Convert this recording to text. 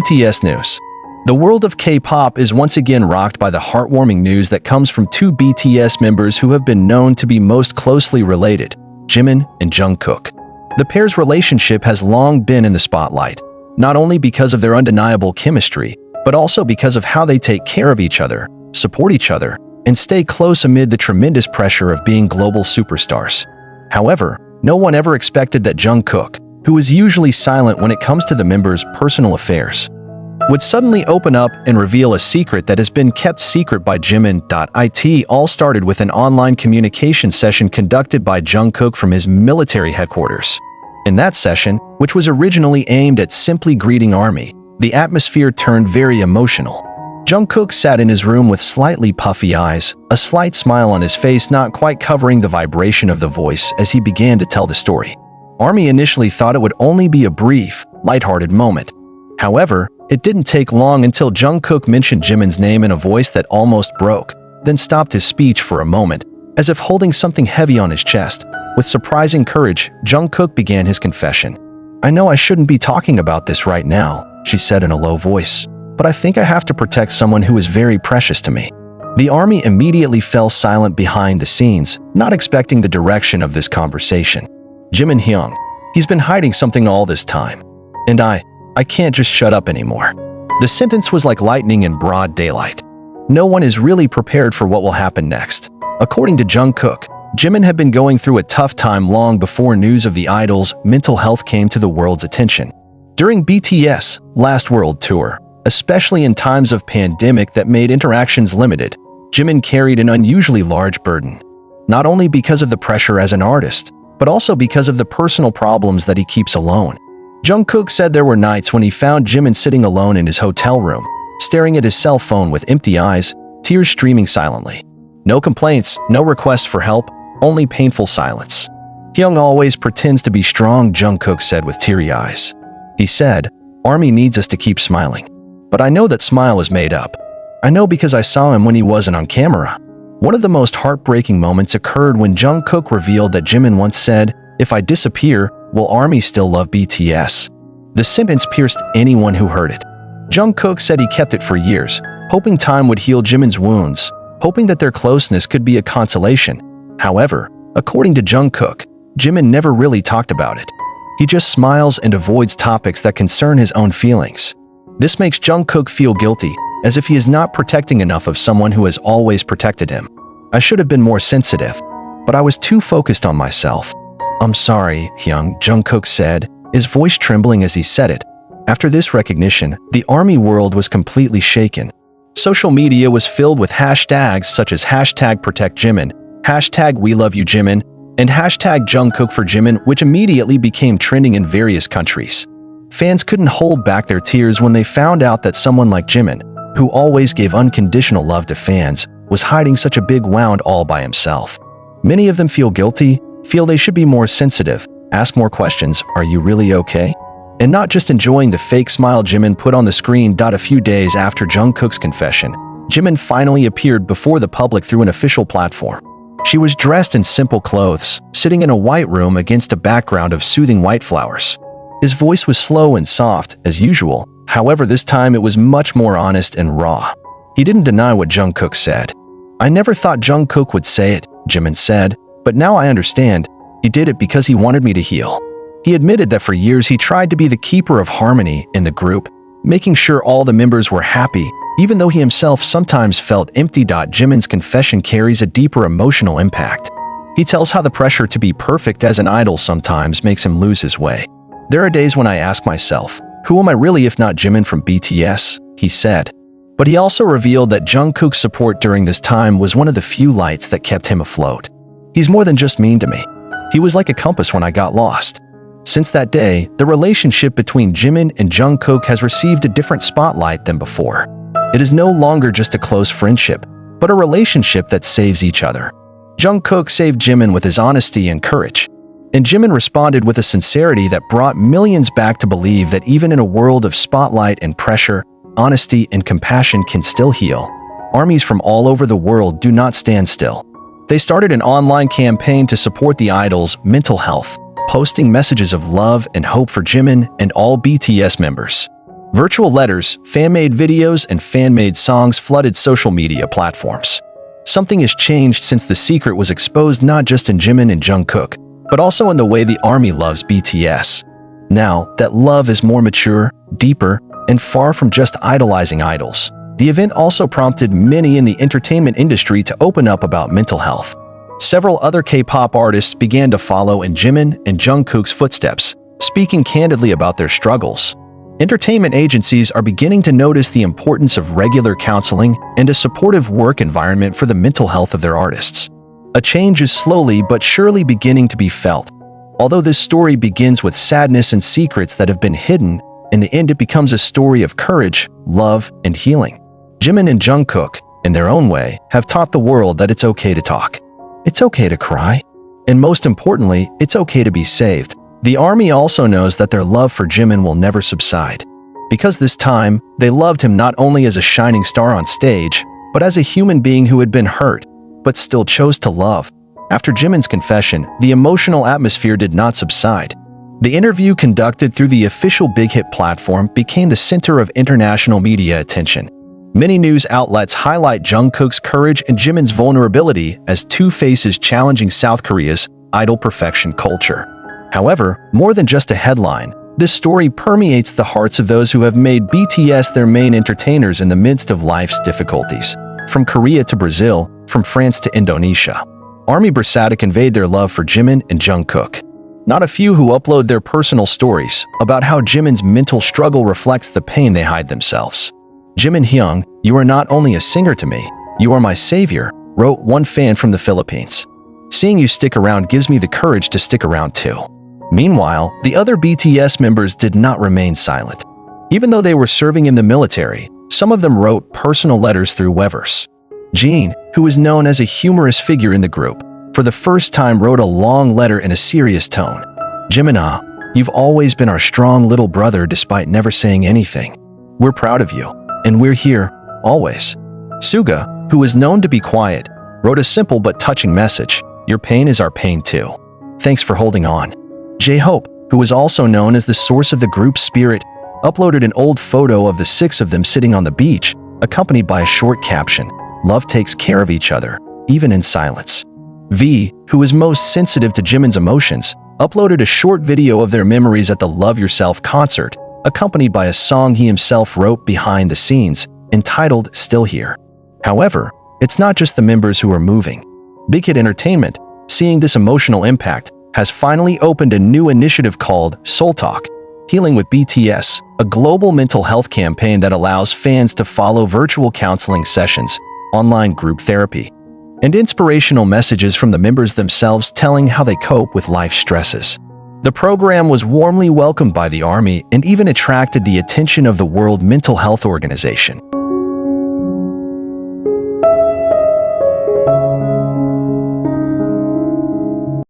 BTS news. The world of K-pop is once again rocked by the heartwarming news that comes from two BTS members who have been known to be most closely related, Jimin and Jungkook. The pair's relationship has long been in the spotlight, not only because of their undeniable chemistry, but also because of how they take care of each other, support each other, and stay close amid the tremendous pressure of being global superstars. However, no one ever expected that Jungkook, who is usually silent when it comes to the members' personal affairs, would suddenly open up and reveal a secret that has been kept secret by Jimin. It all started with an online communication session conducted by Jungkook from his military headquarters. In that session, which was originally aimed at simply greeting ARMY, the atmosphere turned very emotional. Jungkook sat in his room with slightly puffy eyes, a slight smile on his face not quite covering the vibration of the voice as he began to tell the story. ARMY initially thought it would only be a brief, lighthearted moment. However, it didn't take long until Jungkook mentioned Jimin's name in a voice that almost broke, then stopped his speech for a moment, as if holding something heavy on his chest. With surprising courage, Jungkook began his confession. "I know I shouldn't be talking about this right now," she said in a low voice, "but I think I have to protect someone who is very precious to me." The ARMY immediately fell silent behind the scenes, not expecting the direction of this conversation. Jimin Hyung, he's been hiding something all this time. And I can't just shut up anymore. The sentence was like lightning in broad daylight. No one is really prepared for what will happen next. According to Jungkook, Jimin had been going through a tough time long before news of the idol's mental health came to the world's attention. During BTS' last world tour, especially in times of pandemic that made interactions limited, Jimin carried an unusually large burden. Not only because of the pressure as an artist, but also because of the personal problems that he keeps alone. Jungkook said there were nights when he found Jimin sitting alone in his hotel room, staring at his cell phone with empty eyes, tears streaming silently. No complaints, no requests for help, only painful silence. "Hyung always pretends to be strong," Jungkook said with teary eyes. He said, "ARMY needs us to keep smiling. But I know that smile is made up. I know because I saw him when he wasn't on camera." One of the most heartbreaking moments occurred when Jungkook revealed that Jimin once said, "If I disappear, will ARMY still love BTS?" The sentence pierced anyone who heard it. Jungkook said he kept it for years, hoping time would heal Jimin's wounds, hoping that their closeness could be a consolation. However, according to Jungkook, Jimin never really talked about it. He just smiles and avoids topics that concern his own feelings. This makes Jungkook feel guilty, as if he is not protecting enough of someone who has always protected him. "I should have been more sensitive, but I was too focused on myself." "I'm sorry, Hyung," Jungkook said, his voice trembling as he said it. After this recognition, the ARMY world was completely shaken. Social media was filled with hashtags such as #ProtectJimin, #WeLoveYouJimin, and #JungkookForJimin, which immediately became trending in various countries. Fans couldn't hold back their tears when they found out that someone like Jimin, who always gave unconditional love to fans, was hiding such a big wound all by himself. Many of them feel guilty, feel they should be more sensitive, ask more questions, "Are you really okay?" And not just enjoying the fake smile Jimin put on the screen. A few days after Jungkook's confession, Jimin finally appeared before the public through an official platform. She was dressed in simple clothes, sitting in a white room against a background of soothing white flowers. His voice was slow and soft, as usual. However, this time it was much more honest and raw. He didn't deny what Jungkook said. "I never thought Jungkook would say it," Jimin said, "but now I understand. He did it because he wanted me to heal." He admitted that for years he tried to be the keeper of harmony in the group, making sure all the members were happy, even though he himself sometimes felt empty. Jimin's confession carries a deeper emotional impact. He tells how the pressure to be perfect as an idol sometimes makes him lose his way. "There are days when I ask myself, who am I really if not Jimin from BTS?" he said. But he also revealed that Jungkook's support during this time was one of the few lights that kept him afloat. "He's more than just mean to me. He was like a compass when I got lost." Since that day, the relationship between Jimin and Jungkook has received a different spotlight than before. It is no longer just a close friendship, but a relationship that saves each other. Jungkook saved Jimin with his honesty and courage, and Jimin responded with a sincerity that brought millions back to believe that even in a world of spotlight and pressure, honesty and compassion can still heal. Armies from all over the world do not stand still. They started an online campaign to support the idol's mental health, posting messages of love and hope for Jimin and all BTS members. Virtual letters, fan-made videos, and fan-made songs flooded social media platforms. Something has changed since the secret was exposed, not just in Jimin and Jungkook, but also in the way the army loves BTS. Now, that love is more mature, deeper, and far from just idolizing idols. The event also prompted many in the entertainment industry to open up about mental health. Several other K-pop artists began to follow in Jimin and Jungkook's footsteps, speaking candidly about their struggles. Entertainment agencies are beginning to notice the importance of regular counseling and a supportive work environment for the mental health of their artists. A change is slowly but surely beginning to be felt. Although this story begins with sadness and secrets that have been hidden, in the end it becomes a story of courage, love, and healing. Jimin and Jungkook, in their own way, have taught the world that it's okay to talk. It's okay to cry. And most importantly, it's okay to be saved. The army also knows that their love for Jimin will never subside. Because this time, they loved him not only as a shining star on stage, but as a human being who had been hurt, but still chose to love. After Jimin's confession, the emotional atmosphere did not subside. The interview conducted through the official Big Hit platform became the center of international media attention. Many news outlets highlight Jungkook's courage and Jimin's vulnerability as two faces challenging South Korea's idol perfection culture. However, more than just a headline, this story permeates the hearts of those who have made BTS their main entertainers in the midst of life's difficulties. From Korea to Brazil, from France to Indonesia, Army Bersada conveyed their love for Jimin and Jungkook. Not a few who upload their personal stories about how Jimin's mental struggle reflects the pain they hide themselves. Jimin Hyung, you are not only a singer to me, you are my savior, wrote one fan from the Philippines. Seeing you stick around gives me the courage to stick around too. Meanwhile, the other BTS members did not remain silent. Even though they were serving in the military, some of them wrote personal letters through Weverse. Jin, who is known as a humorous figure in the group, for the first time wrote a long letter in a serious tone. Jimina, you've always been our strong little brother despite never saying anything. We're proud of you, and we're here, always. Suga, who is known to be quiet, wrote a simple but touching message. Your pain is our pain too. Thanks for holding on. J-Hope, who is also known as the source of the group's spirit, uploaded an old photo of the six of them sitting on the beach, accompanied by a short caption, "Love takes care of each other, even in silence." V, who is most sensitive to Jimin's emotions, uploaded a short video of their memories at the Love Yourself concert, accompanied by a song he himself wrote behind the scenes, entitled Still Here. However, it's not just the members who are moving. Big Hit Entertainment, seeing this emotional impact, has finally opened a new initiative called Soul Talk, Healing with BTS, a global mental health campaign that allows fans to follow virtual counseling sessions, online group therapy, and inspirational messages from the members themselves telling how they cope with life stresses. The program was warmly welcomed by the army and even attracted the attention of the World Mental Health Organization.